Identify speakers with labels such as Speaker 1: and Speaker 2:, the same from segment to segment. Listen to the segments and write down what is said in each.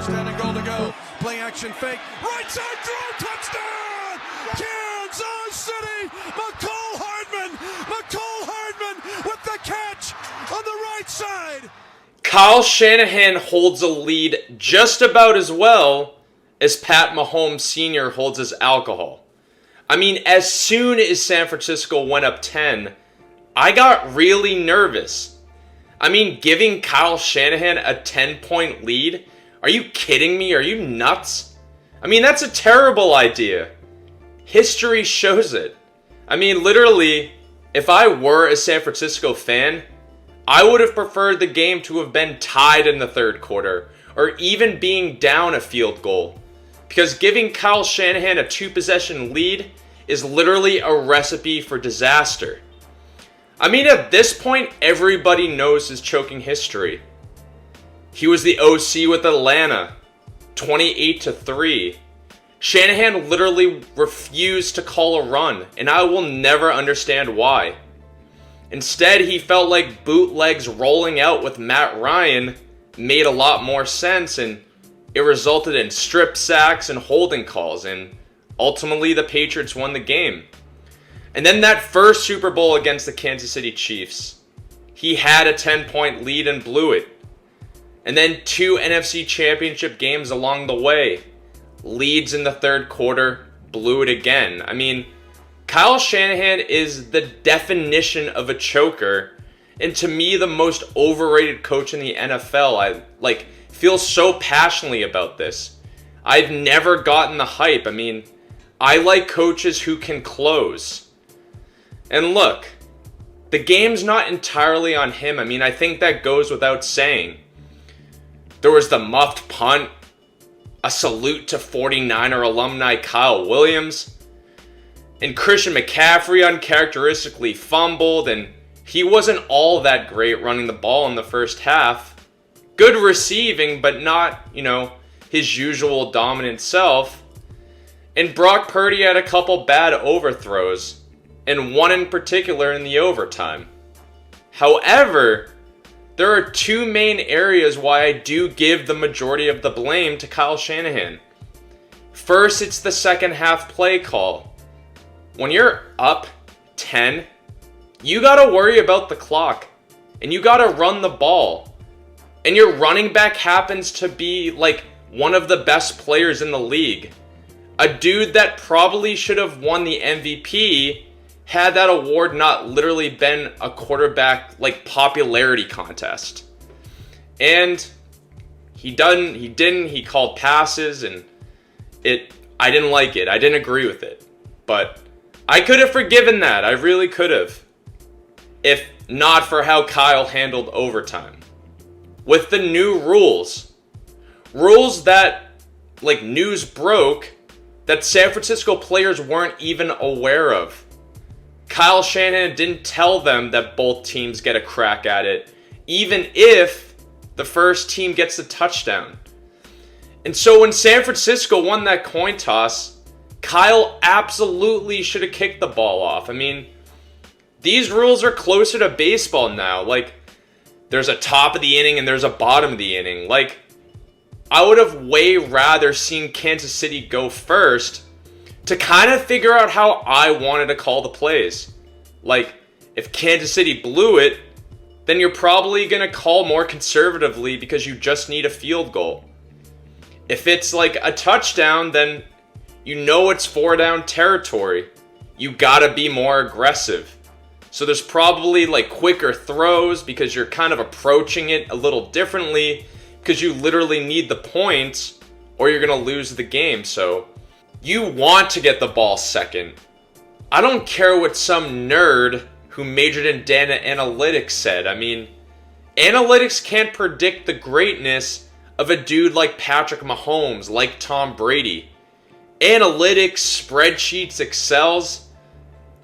Speaker 1: First down and goal to go. Play action fake. Right side throw. Touchdown! Kansas City! McCole Hardman with the catch on the right side.
Speaker 2: Kyle Shanahan holds a lead just about as well as Pat Mahomes Sr. holds his alcohol. I mean, as soon as San Francisco went up 10, I got really nervous. I mean, giving Kyle Shanahan a 10-point lead? Are you kidding me? Are you nuts? I mean, that's a terrible idea. History shows it. I mean, literally, if I were a San Francisco fan, I would have preferred the game to have been tied in the third quarter, or even being down a field goal. Because giving Kyle Shanahan a 2-possession lead is literally a recipe for disaster. I mean, at this point, everybody knows his choking history. He was the OC with Atlanta, 28-3. Shanahan literally refused to call a run, and I will never understand why. Instead, he felt like bootlegs rolling out with Matt Ryan made a lot more sense, and it resulted in strip sacks and holding calls, and ultimately the Patriots won the game. And then that first Super Bowl against the Kansas City Chiefs, he had a 10-point lead and blew it. And then 2 NFC Championship games along the way, leads in the third quarter, blew it again. I mean, Kyle Shanahan is the definition of a choker, and to me, the most overrated coach in the NFL. I feel so passionately about this. I've never gotten the hype. I mean, I like coaches who can close. And look, the game's not entirely on him. I mean, I think that goes without saying. There was the muffed punt, a salute to 49er alumni Kyle Williams, and Christian McCaffrey uncharacteristically fumbled, and he wasn't all that great running the ball in the first half. Good receiving, but not, his usual dominant self. And Brock Purdy had a couple bad overthrows, and one in particular in the overtime. However, there are 2 main areas why I do give the majority of the blame to Kyle Shanahan. First, it's the second half play call. When you're up 10, you gotta worry about the clock, and you gotta run the ball. And your running back happens to be one of the best players in the league. A dude that probably should have won the MVP had that award not literally been a quarterback popularity contest. And he didn't, he called passes, and I didn't like it. I didn't agree with it. But I could have forgiven that. I really could have. If not for how Kyle handled overtime. With the new rules that news broke that San Francisco players weren't even aware of. Kyle Shanahan didn't tell them that both teams get a crack at it, even if the first team gets the touchdown. And so when San Francisco won that coin toss, Kyle absolutely should have kicked the ball off. I mean, these rules are closer to baseball now. There's a top of the inning and there's a bottom of the inning. I would have way rather seen Kansas City go first to kind of figure out how I wanted to call the plays. If Kansas City blew it, then you're probably going to call more conservatively because you just need a field goal. If it's a touchdown, then it's 4-down territory. You got to be more aggressive. So there's probably quicker throws because you're kind of approaching it a little differently because you literally need the points or you're going to lose the game. So you want to get the ball second. I don't care what some nerd who majored in data analytics said. I mean, analytics can't predict the greatness of a dude like Patrick Mahomes, like Tom Brady. Analytics, spreadsheets, Excels,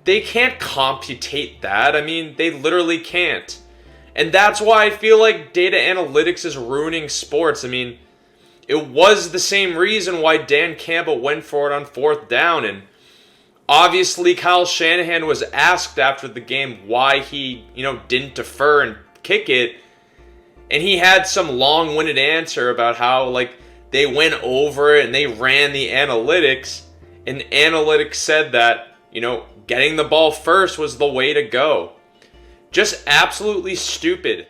Speaker 2: they can't computate that. I mean, they literally can't. And that's why I feel like data analytics is ruining sports. I mean, it was the same reason why Dan Campbell went for it on 4th down. And obviously, Kyle Shanahan was asked after the game why he, didn't defer and kick it. And he had some long-winded answer about how, they went over it and they ran the analytics, and analytics said that, getting the ball first was the way to go. Just absolutely stupid.